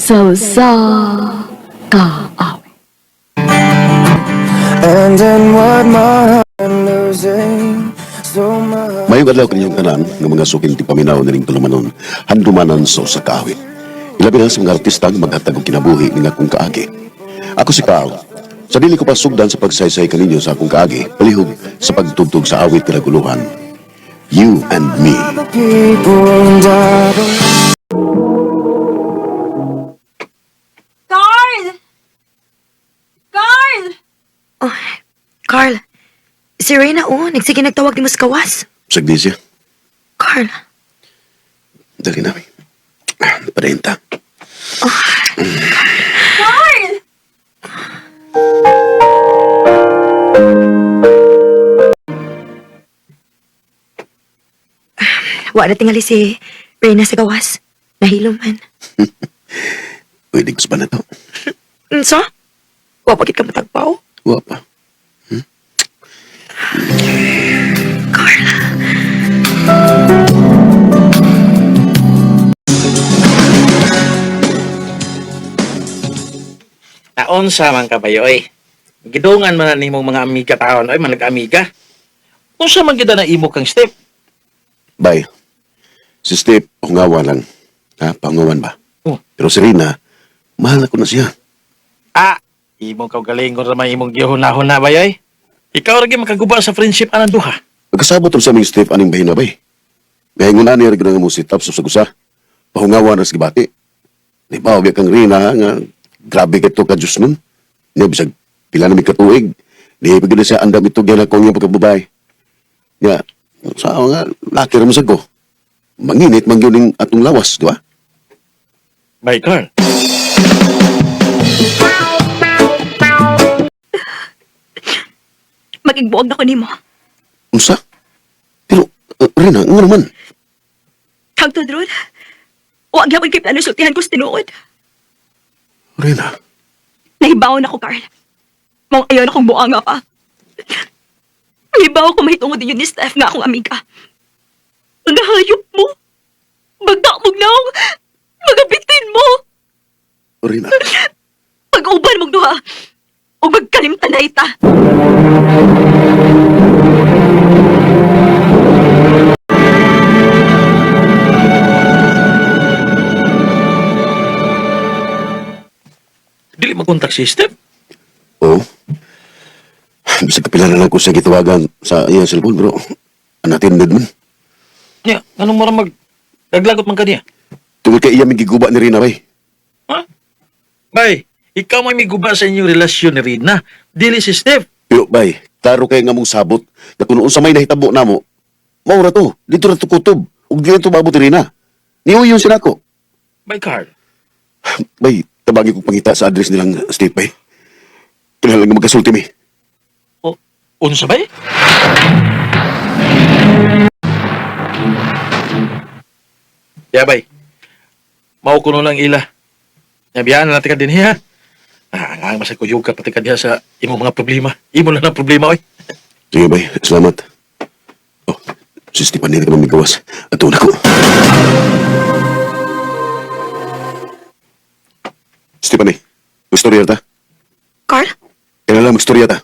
sa kaawit. And then what my heart I'm losing so much. Mayong adlaw kaninyong tanan ng mga suking ti paminaw na ring tulumanon, handumanan sa kaawit. Ilabi na sa mga artista nga maghatag og kinabuhi ni nga akong kaagi. Ako si Carl. Sa dili ko pa sugdan sa pagsaysay kaninyo sa akong kaagi, palihog sa pagtugtog sa awit pinaguluhan. You and Me. The people and I don't Carl! Carl! Oh, Carl. Si Reyna, nagsige nagtawag ni mo sa kawas. Sagdi siya. Carl. Dali na. Parenta. Carl! Wa na tingali si Reyna sa kawas. Nahilo man. Pwede ko sa na to. So? Wa pa gid ka matagpaw? Wa pa. Carl. Taon sa man ka ba yoy? Gidungan man na nimong mga amiga taon ay manag-amiga. Unsa man gid na imo kang step? Bye. Si Steve, pangawa lang. Ha? Pangawan ba? Oh. Pero si Rina, mahal ako na siya. Ah, imo ka galingon ra man imong gihunahon na ba yoy? Ikaw ra gyud makaguba sa friendship anang duha. Magkasabot sa aming Steve aning bahin na bay. Ngayon na niya rin nga mo si Taps sa gusa. Pahungawa na sa gibati. Di ba, obya kang Rina nga grabe ka ito ka Diyos nun. Niya bisag pila namin katuig. Di ba gina siya andam ito gyan akong yung pagkababay. Nga, sa nga, laki rin mo ko. Manginit, mangyuning atong lawas, di ba? Bay Carl. Magigbuog na ko nimo. Unsa? Pero, Rina, nga naman. Hangtod ron. Wa gyapon kay plano sultihan ko sa tinuod. Rina, Nahibaw na ko, Carl. Mong ayaw na kong buanga pa. Nahibaw ko mahitungod yun ni Steph nga akong amiga. Nahayop mo. Bagdakmog na akong magabitin mo. Rina, Pag-uban mong duha. O magkalimtan na ita. Dili makontak si Step. oo. Bisag kapila na lang ko siya gitawagan sa iya cellphone, bro. Anatin din man. Nya, anong mara mag naglagot man kaniya? Tungkol kay iya may giguba ni Rina, bay. Ha? Bay, ikaw may miguba sa inyong relasyon ni Rina. Dili si Step. Pero, bay, klaro kay nga mong sabot na kung noon sa may nahitabo na mo, maura to, dito na to kutob. Ug dito mabot ni Rina. Niuyon sila ko. Bay Carl. Bay, tabagi kong pangita sa address nilang state, bay. Kailangan nga magkasulti, may. O, unsa bay? Ya bay. Mao kuno lang ila. Nabiyaan na natin ka din ha. Ang masay ko ka pati ka diha sa imong mga problema. Imo lang ang problema oy. Sige, bay. Salamat. Oh, si Stephanie na naman may gawas. Ato na ko. Stephanie, magstorya ta. Carl? Kailan lang magstorya ta.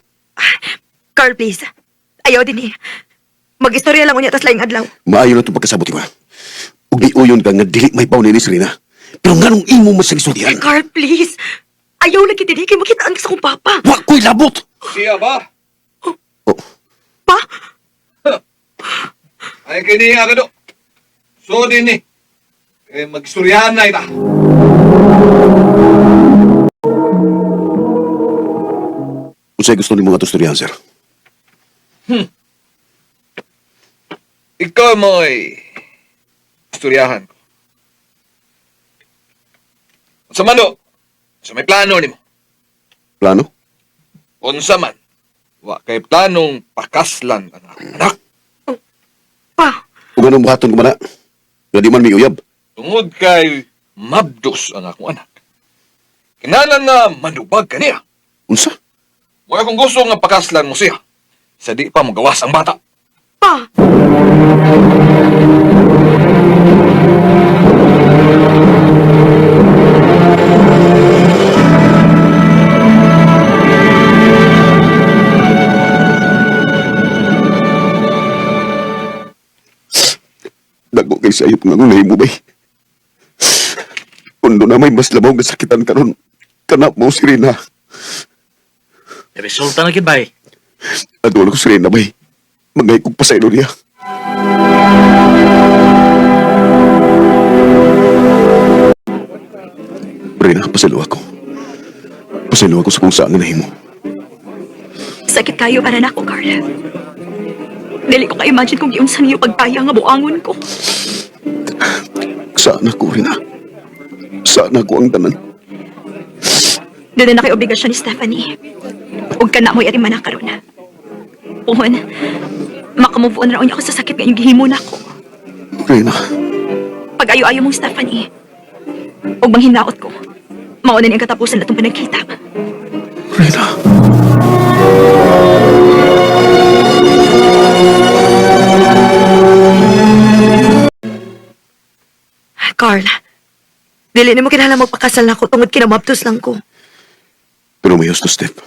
Carl, please. Ayaw din eh. Mag-istorya lang unya tas laing adlaw. Maayo na itong pagkasabot, di ba? Ug niuyon ka nga dili may paw ni Rina. Pero nganong imo masagsultihan? Carl, please. Ayaw lagi din eh. Kaya makitaan ka sa kong papa. Wa ko'y labot! Siya ba? Oh, Pa? Ay kini nga do. So din ni. Magstoryahan na ita. unsay gusto ni mga tostoryahan, sir? Ikaw mo'y istoryahan ko. Unsa man do? Sa may plano nimo. Plano? Unsa man? Wa kay planong pakaslan ang akong anak. Pa? Kung anong buhaton ko man na? Na di man may uyab. Tungod kay mabdos ang akong anak. Kinahanglan nga manubag kaniya. Unsa? Wa akong gusto nga pakaslan mo siya. Sa di pa magawas ang bata. Pa? sayop nga ngunay mo, bay. Undo na may mas lamaw nga sakitan karon. Kanap mo si Rina. Resulta na gid bay. Adwala ko si Rina, bay. Magay kong pasaylo niya. Rina, pasaylo ako. Pasaylo ako sa kung saan nga nahimo. Sakit kayo para na ako, Carl. Dili ko ka-imagine kung yung sa niyo pagtaya nga buangon ko. Saan ako, Rina? Saan ako ang tanan? Doon na kayo obligasyon ni Stephanie. Huwag ka na mo yari man karon. Puhon, makamove on raon niya ako sa sakit nga yung gihimo na ako. Rina, Pag ayo-ayo mong Stephanie, huwag bang hinaot ko. Mauna niyang katapusan na itong pinagkita. Rina. Carl, dili na mo kinahanglan magpakasal na ko tungod kinamabtos lang ko. Pero may hustos, Steph.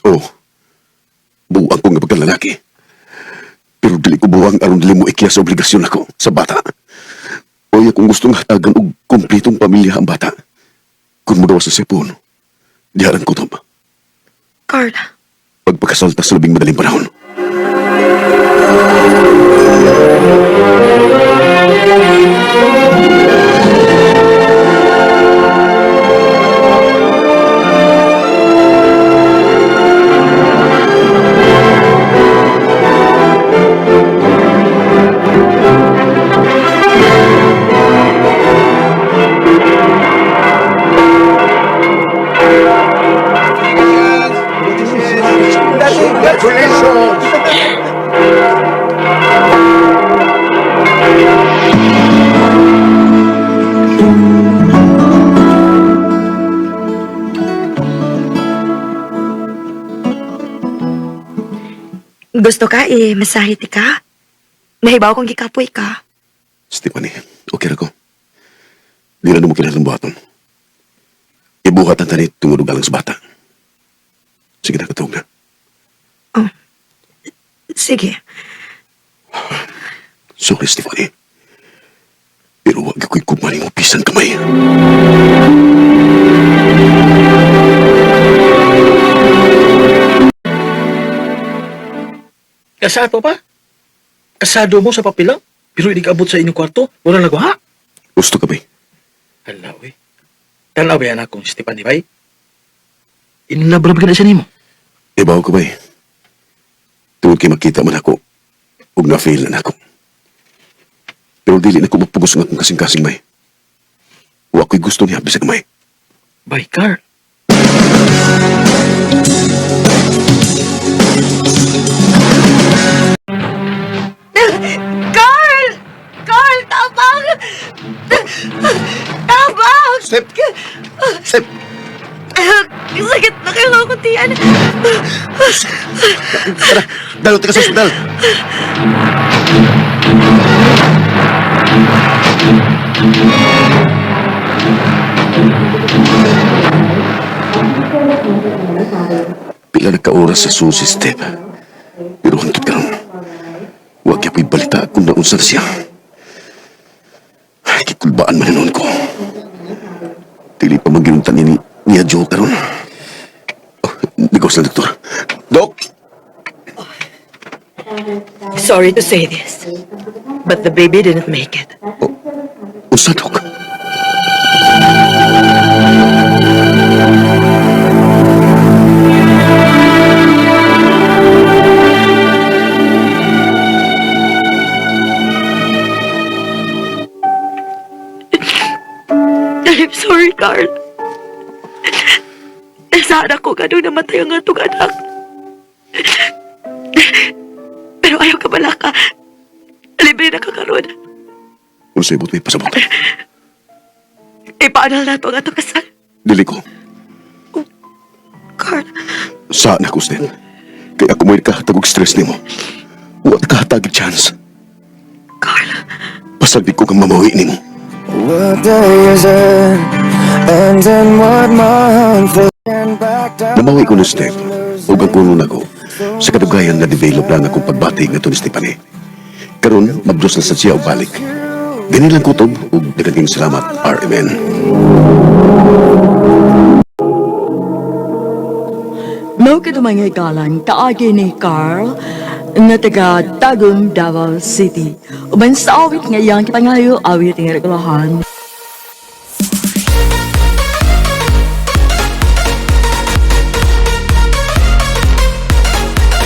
Oo. Buwang ko nga pagkalalaki. Pero dili ko buwang aron dili mo ikya sa obligasyon ako sa bata. O kung gustong hatagan og kumpletong pamilya ang bata. Kung mo daw sa sipon, diharan ko to. Carl, Pagpakasalta sa labing madaling panahon. gusto ka masahiti ka? Nahibaw kong gikapoy ka. Stephanie, okay ra ko. Di na mo kailangan buhaton. Ibuhat ang tanit tungod og galang sa bata. Sige na, katog na. Sige. Sorry, Stephanie. Pero wag ako'y kumani mo pisan kamay. Kasado pa? Kasado mo sa papilang? Pero hindi ka abot sa inyong kwarto? Wala nagawa? Gusto ka ba? Hala, we. Tanaw ba yan akong Stephanie, bay? Inlabra ba ka na siya nimo? Ibaw ko ba? Tungod kay makita man ako, huwag na-fail na ako. Pero dili na ko mapugos ng akong kasing-kasing may. Huwag ko'y gusto niya bisag may. Bay, Carl. Carl! Carl, tabang! Tabang! Step! Step! Sakit na kayo ako tiyan. Tara! Dalo, tika sa ospital! Pila na ka-oras sa susi, Step. Pero hangtod ka ron. Huwag niya po'y balita kung naunsa na siya. Ay, kikulbaan man noon ko. Dili pa mag-iuntan niya Joe ka ron. Oh, nagawas na, doktor. Dok! Sorry to say this, but the baby didn't make it. Unsa, Dok? I'm sorry, Carl. Sana ko gano'n namatay ang atong anak. Pero ayaw ka bala ka. Libre na ka karon. Unsa ibot may pasabot? Ipaanal na ito ang atong kasal. Dili ko. Carl, Saan ako, Step? Kaya ako may kahatag og stress nimo. Huwag kahatag chance. Carl. Pasagdi ko kang mamawi nimo. What day is it? And then what month? And back down. Namawi ko ng Step. Huwag ang kuno na ko. Sa kadugayan na develop lang akong pagbati nga to ni Stephanie. Karon, mabdos na sa siya o balik. Binilang kutob ug daghang salamat, RMN. Mao ka mga galan kaagi ni Carl nga taga Tagum, Davao City. Uban sa awit nga iyang kipangayo awit ng regulahan